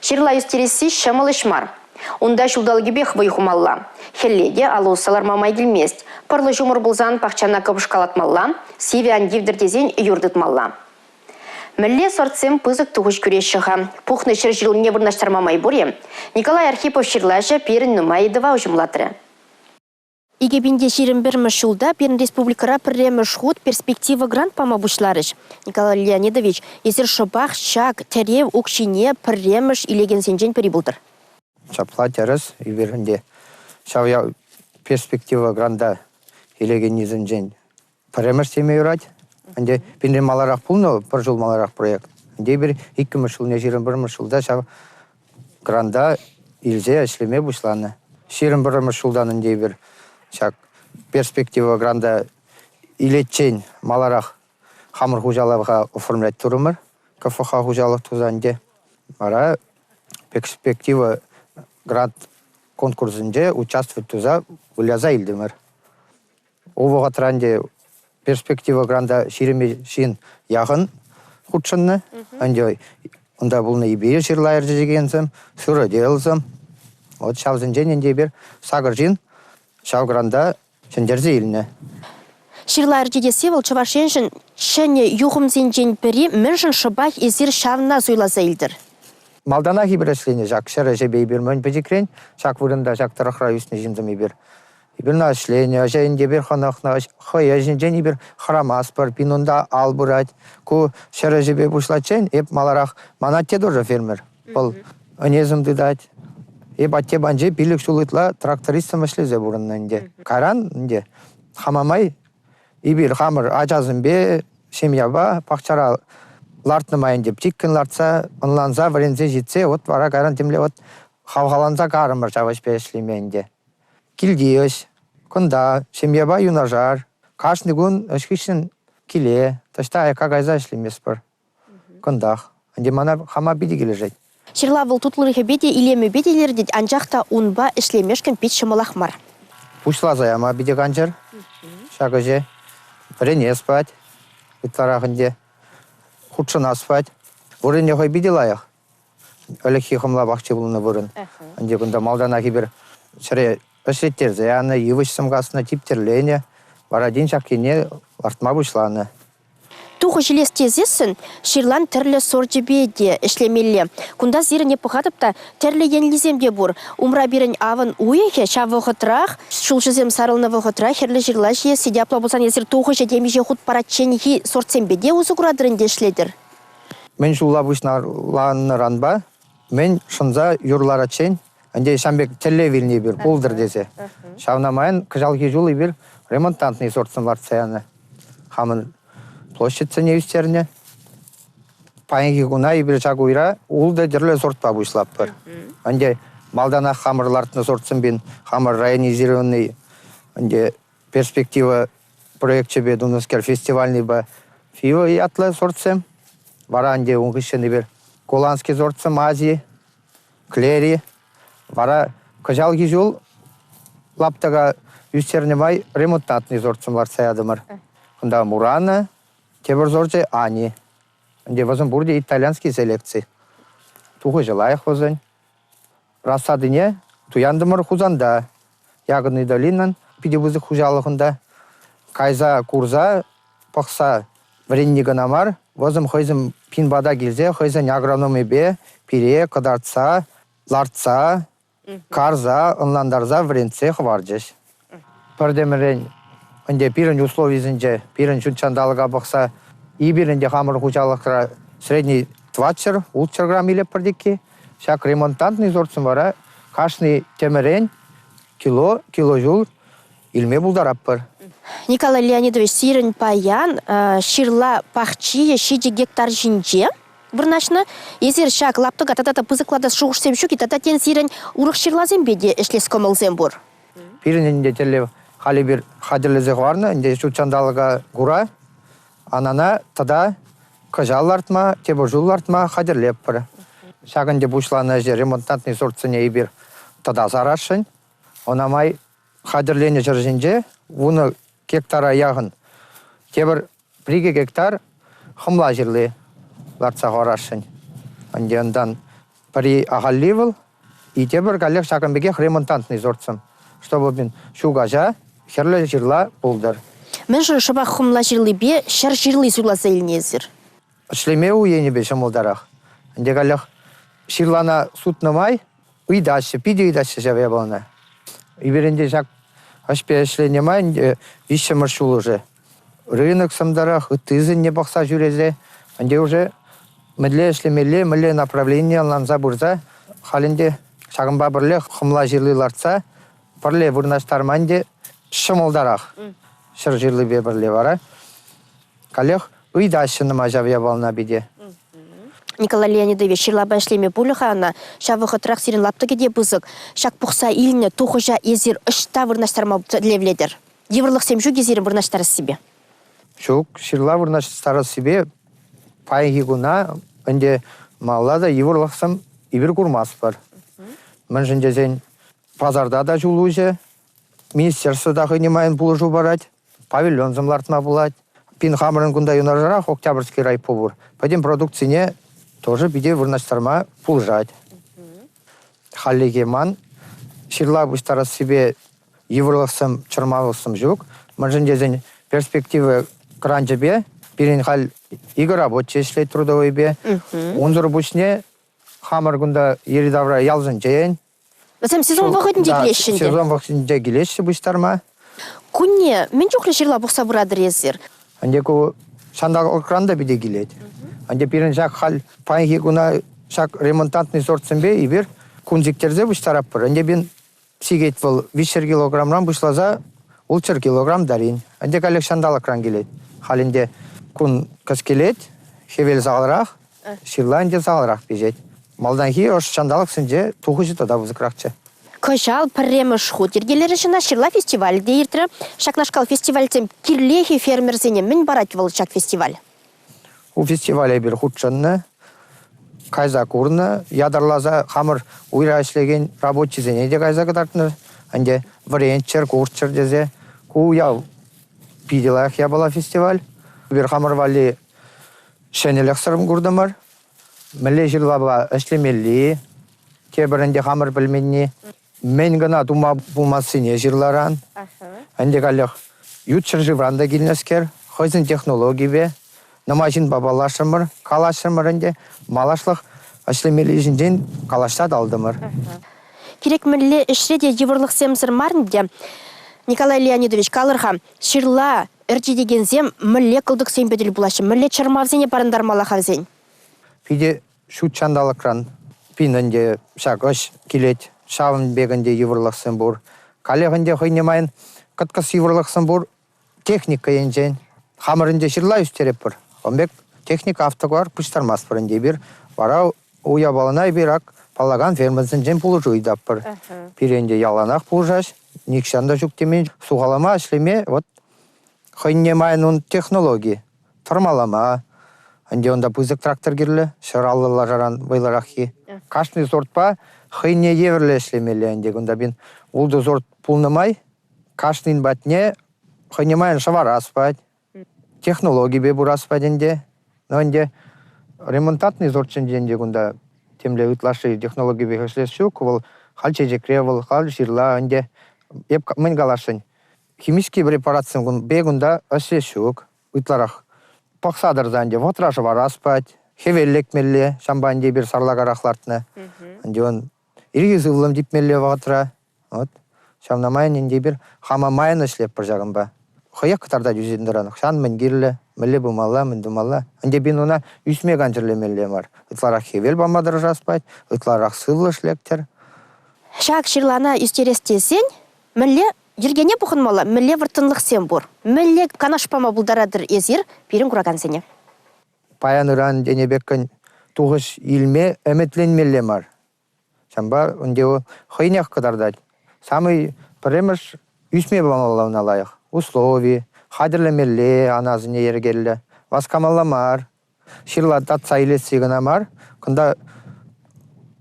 Чирла юстереси шамалышмар. Унда шулдалги бех вайхумалла. Хеллеге алусалар мамай келмест. Парлы жумыр булзан пахчана кабышкалатмалла, сиве андивдердезен юрдытмалла. Мілле сортсем пызык туғыш күрешіға. Пухны шыр жылыне бұрнаштармамай бұре. Николай Архипов шырлаша перін нумайдыва ұжымлатыры. Игебинде ширин бірміш жылда Перін республикара пірреміш худ перспектива грант пама бұшларыш. Николай Леонидович, есір шыбақ, шак, тәрев, ұқшине пірреміш илеген сенжен перебулдыр. Шапла тәріс, иберінде. Шавя перспектива гранда илеген низенжен пірреміш семей урать. Анде пенде маларақ пулны, бір жыл маларақ проект. Анде бір 2 жылне жирин бірміш жылда шав гранда илзе әшлеме бұшланы. Ширин бірміш жылдан анде бір шак перспектива гранда илетчен маларақ хамыр хужалыға оформлять тұрымыр. КФХ хужалық тузанде. Бара перспектива грант конкурсынде участвовать туза уляза илдімір. Овыға тұранде перспектива гранда ширеме шин яғын худшынны. Онда бұлны ибейі шырлайыр жегенсім, сүрі делсім. Вот шавзын жененде бір сағыр жин шав гранда шындерзі иліне. Шырлайыр жегесі бұл чывашеншін шыне юғымзен жен бірі міншін шыбақ езір шавына зойлаза илдір. Малдана хибір әшлене жак шәрі жебей бір мөн бәжекрен, шак вырында жак тарақра үсіне жинзім ибір. Ибірна әшлене, жәйінде бір қанақна, қой әжінжен ибір харамас бір, пинунда ал бұрад. Ку шәрі жебей бұшлатчен, еп маларақ манатте дұржа фермер. Бұл өнезімді дад. Еп атте банже билік шулытла трактористым әшлезе бұрыннанде. Каран, хамамай, ибір хамыр ажазым бе, семья ба, пақчара лартнымайын деп, тиккін лартса, ұнланза, варензе жетсе, от вара каран темле, от хавғаланза қарымыр жаваш бәшлемейінде. Килдиеш, күнда, семья ба юнажар, қашны күн өшкішін келе, ташта аяқа ғайза әшлемес бір. Күндақ. Анде мана хама биді келе жайд. Шырла бұл тұтлырығы беде илемі беделерді анжақта ұнба ішлемешкін пет шымылақмар. Пушла заяма биде қанжыр, шағы же, бірене спать, үттарағынде, худшына спать. Бұрын еғай биде лайық. Өлекхи қымла бақчы бұлыны бұрын. Анде күнда малдана кебір шыры өшреттер заяны, евыш сымғасына типтерлені, барадин шақкене артма бұшланы. Туғы желестезесін, шырлан түрлі сорджебеде ішлемелі. Күнда зиріне пұхатыпта түрлі енліземде бұр. Умра бірін авын уйығы шавы ғытрақ, шулшызем сарылны ғытрақ, херлі жырла жие седяпла бұлсан езір туғы жедемеже құт паратченхи сортсембеде өзі құрадырынде ішледір. Мен шулла бұшнарланы ранба, мен шынза юрлара чен, анде шамбек телле вилни бір болдыр десе. Шавнамайын кыжалги жулы бір ремонтантный сортсымлар цаяны. Хамын площадь не үстеріне. Пайынги күна ибір жагуйра, улды дірлі сортпа бұшлап бір. Анде малдана хамырлартыны сортсын бен хамыр районизированный анде перспектива проектче бе Дунаскер фестивальный ба фио и атлы сортсым. Вара анде ұңғышыны бір голландский сортсым Азии, Клери. Вара кыжалги жол лаптаға үстеріне бай ремонтантный сортсымлар саядымыр. Күнда Мурана, Тебір зорже Ани. Анде возын бұрде итальянский селекции. Туғы жылайық возын. Рассадыне туяндымыр хузанда. Ягыны долиннан пидебузы хужалығында. Кайза курза, пақса вреннигі намар. Возым хойзым пинбада келзе, хойзын агрономы бе, пире, кадарца, лартца, карза, ынландарза вренце хварджеш. Пірдемірен Анде пирін условизінде, пирін жүнчандалыға бақса, и бірінде хамыр хучалықра средний 20 грамм илеп бірдеке. Шак ремонтантный сортсын бара, қашны темірен кило жул илме бұлдарап бір. Николай Леонидович, сирін паян, шырла пақчие 7 гектар жинже. Бірнашны, езер шак лаптыға татата пызықлада шуғышсем шуки, тататен сирін ұрық шырлазем беде ішлес көмілзем бұр. Пирінінде теле хали бір хадірлізе ғарны,інде жүнчандалыға ғура, анана тада кажал артма, тебе жул артма хадерлеп бір. Шагынде бұшланы же ремонтантный сортсыне ебір тада зарашын. Онамай хадерлене жыржынже, уны гектара яғын. Тебір 1 гектар хымла жерлі ларца ғарашын. Анде ондан при агалливал, и те бір калек шакамбеге ремонтантный зорцам. Чтобы мен шугажа, херле жирла болдар. Мен шыба хумла жирлы бе, шар жирлы суйласа илнезір. Шлеме уйені бе шамылдарақ. Анде калек ширлана сутнамай, уйдашы, пиде уйдашы жаве балына. Иберенде жак ашпе шленемай, вище маршул уже. Рынок самдарах, ытызын не бақса жүрезе. Анде уже мүлі шлемелі, мүлі направление ланза бурза. Халінде шағымба бірлі хымла жирлыларца, бірлі вырнаштарманде шымылдарақ. Шыр жирлы бе бірлі бара. Калех уйдашыныма жаве балына биде. Николай Леонидович ширлаба шлеме пулыхана, шавы хытрак сирен лаптыге де бызык, шак пухса иліне тухыжа езір үшта вырнаштарма левледер. Девырлық семжу кезерін вырнаштары себе. Шук, ширла вырнаштары себе, пайги гуна, önde mallada yıvırlıksam ibir kurmaz var. Мен жіндезен пазарда да жулузе, министерствода хынимайын пулыжу барать, павильон замлартма булать. Пин хамырын кунда юнаржарах Октябрьский райпо бур. Пойдем продукцине тоже биде вырнаштарма пулжать. Халлиге ман, ширла бустарас себе йывырлыксым, чырмалыксым жук. Мен жіндезен перспективы кранжебе, пирин хал игі рабочий шлейт трудовой бе. Онзыр бушне хамыр кунда еридавра ялзын жейін. Сәм сезон вақытын дегілешінде? Сезон вақытын дегілеші бұштарма. Күнне, мен жоқлы ширла бұқса бұрадыр езір? Анде ку шандақ окран да биде келет. Анде пирин жақ хал пайги куна шақ ремонтантный сортсын бе, ибір кунзиктерзе бұштарап бір. Анде бен сигет бұл 5 килограммран бұшлаза, ол 4 килограмм дарин. Анде калек шандал окран келет. Халінде кун кыз келет, хевел залырақ, ширланде залырақ бежет. Малдан ки ош шандалық сынже тухы жыта да бұзықрақчы. Кыжал пірремі шху тергелері жына ширла фестиваль дейіртірі. Шакнашкал фестивальцем кирлехи фермерзене мін барат выл шак фестиваль. У фестиваля бір худшынны, кайза курны, ядарлаза хамыр уйра ішлеген рабочий зене де кайза кыдартны. Анде варенчер, курчер дезе. Ку яу пиделах я была фестиваль. Bir hamur vali şenelek sırım kurdumar. Mille jillaba işlemelli. Keberinde hamur bilmenni. Men gana duma bulmasını jirlaran. Ande kalak yutçır jivranda gilnesker. Hoyzun teknoloji be. Namajin babalaşımır, kalaşımır ande. Malaşlık işlemelli jinden kalaşta daldımır. Керек мілі ішреде еврлық семсір марнде. Николай Леонидович калырға ширла үрді деген зем мүлі қылдық сен беділ бұлашы. Мүлі чырмавзене барындармала қавзен. Пиде шу чандалыкран. Пинінде шак ыш келет. Шавын бегінде еврлық сен бұр. Калегінде хойнемайын қыткыс еврлық сен бұр. Техника енжен. Хамырынде ширла үстереп бұр. Онбек техника автоғар пұштармас бұрынде бір. Вара уя баланай бірак. Палаган фермасын жен пулыжу үйдап бір. Пиренде яланақ пулжаш. Никшанда жүктемен суғалама ішлеме. Вот хойнемайын он технология. Тырмалама. Анде онда пызык трактор керлі. Шыралылар жаран байларақи. Кашны сортпа хойне еверлі ішлемелі. Анде онда бен улды сорт пулнымай. Кашнын батне хойнемайын шавар аспать. Технология бе бұр аспать енде. Но онде ремонтатный сортчын денде онда темле ытлашы технология бе хөшлес шук. Ол хал чежекревыл, хал ширла онде. Еп мен галашын. Химический препаратын бегунда өсе шук. Ытларах пақсадыр занде. Вотрашы бар аспать. Хевеллек мелле. Шамбанде бір сарлагарақлартына. Анде он иргіз ұлым дип мелле ватра. Вот. Шамнамайын енде бір хамамайын ішлеп бір жағын ба. Хыяк кытарда жүзендіраны. Шан мен керлі. Мелле бұмалла, мен думалла. Анде бен она үсме ғанжырлы мелле бар. Ытларақ хевел бамадыр жаспайд. Ытларақ сылы шлектер. Шак ширлана үстерестесен, мүлі ергене бұқынмала, мүлі вұртынлық сен бұр. Мүлі канашпама бұлдарадыр езір, берін құраған сене. Паян ұран денебеккін туғыш илме әметленмелі мар. Шамба, онде о хойнеқ қыдардад. Самый піреміш үсме бамалауына лайық. Услови, хадірлемелі, аназыне ергелі. Васкамаламар, ширла татса илесігіна мар. Күнда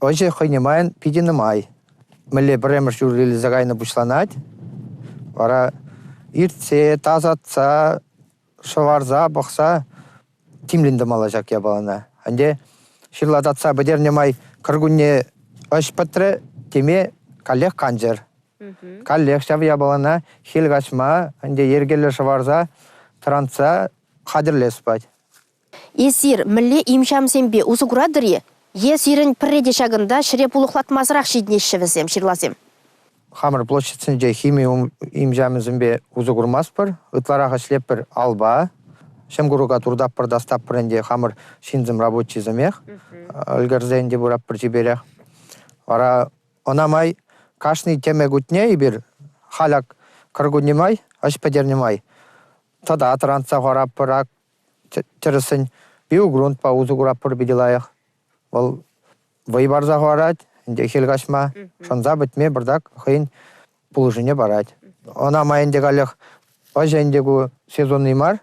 өже хойнемайын пидінімай. Мілі піреміш жүргелі зағайны бұшланад. Вара иртсе, тазатса, шыварза, бұқса, тимлінді мала жак ябалына. Анде ширла татса бідернемай кыргунне аш патре теме коллег канжер. Коллег шав ябалана хилгашма, анде ергелер шаварза, транса қадірлеспад. Есир, мілі имшамсембе узугурадыри, есирін пірреде шагында шыре пулықлатмазырақ шеднеші візем, шырлазем. Хамыр площадьсінде химия имжамызымбе узугурмаспыр, ытлараға шлеппір алба, шемгуруга турдаппыр дастаппыр энде хамыр шинзым рабочий замех, ылгырзенде бураппыр жиберех. Ара онамай кашный теме гутне ибир халяк кыргунемай, ашпадернемай. Тада атранца хараппырак тересін биу грунт па узугураппыр биделаях. Ол вайбарза харать, инде хелгашма, шонза бітме бірдак хейн пулыжыне барать. Онамай инде галях ажа индегу сезонный мар,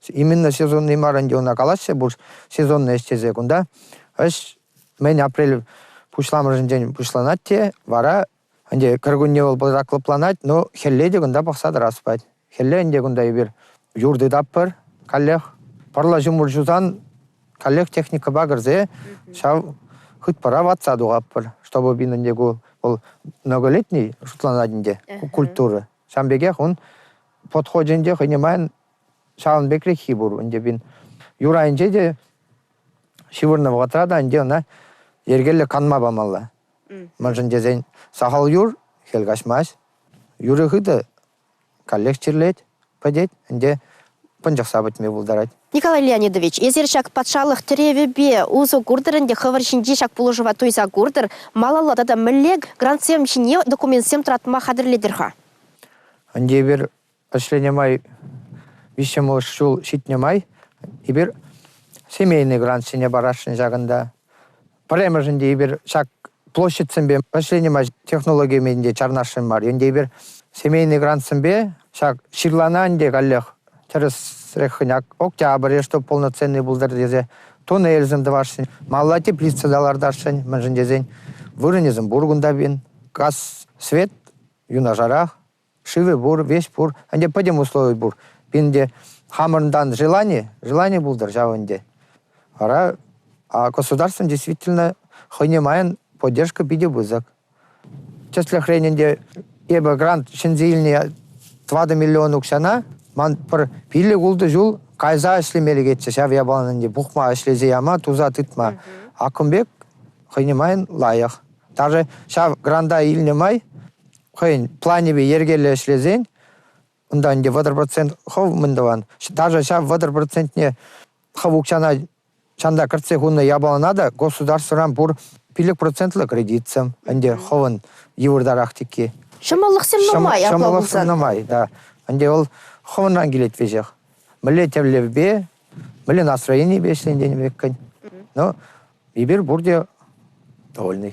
именно сезонный мар инде она калаще, буш сезонный эстезе кунда. Аш мен апрель пушламыржын день пушланатте, вара инде кыргунне ол быраклыпланать, но хелле дегунда бақсады распать. Хелле инде кунда ибир юрды даппыр, каллех, парла жумур жузан, каллех техника багырзе, шав хыт пара ватса дугаппыр, чтобы бин индегу ол многолетний шутланадинде культуры. Шамбегех он подходженде хынимайн шавын бекре хибур, инде бин юрайынже де шивырны ватрада, инде она ергелле канма бамалла. Манжын дезен сахал юр, хелгашмаш, юры хыды каллех чирлет, падет, инде пынжақса бітме бұлдарад. Николай Леонидович, езер шак патшалық тіревебе узу гурдырынде хываршинде шак пулыжыва туйса гурдыр, малалада да міллег грантсем шине документсем тұратма қадірледірха. Инде бір ашленемай, вишемол шул шитнемай, ибір семейный грант шине барашын жағында. Паремажынде ибір шак площадьсынбе ашленемай технологияменде чарнашын бар. Инде ибір семейный грантсынбе шак ширлананде галлех терес рехыняк октябрь, что полноценный булдар дезе, тоннель зындывашын, малла теплица далардаршын, мәнжін дезен, вырынезім бургунда бин, газ, свет, юна жарах, шивы бур, весь бур, анде падем условий бур. Бинде хамырндан желание булдар жавынде. А государством действительно хойнемайын поддержка биде бузак. Чесле хрененде ебе грант шинзильне 2 миллион укшана, ман пір пилі гулды жул кайза ішлемелі кетші, шав ябалынынде бұқма ішлезе яма, туза тытма. Акымбек хойнемайын лайық. Даже шав гранда илнемай, хойн планебе ергелі ішлезен, онда инде 1% хов мындаван. Даже шав 1% хов укшана чанда кіртсе хуны ябалынада, государстворан бұр пилік процентлы кредитсім, инде ховын евырдарақ текке. Шымалық сен номай, Шымалық сен номай, да. Инде ол ховынран келет вежех. Мілі тевлевбе, мілі настроение бешленден веккін. Но ибір бұрде довольный.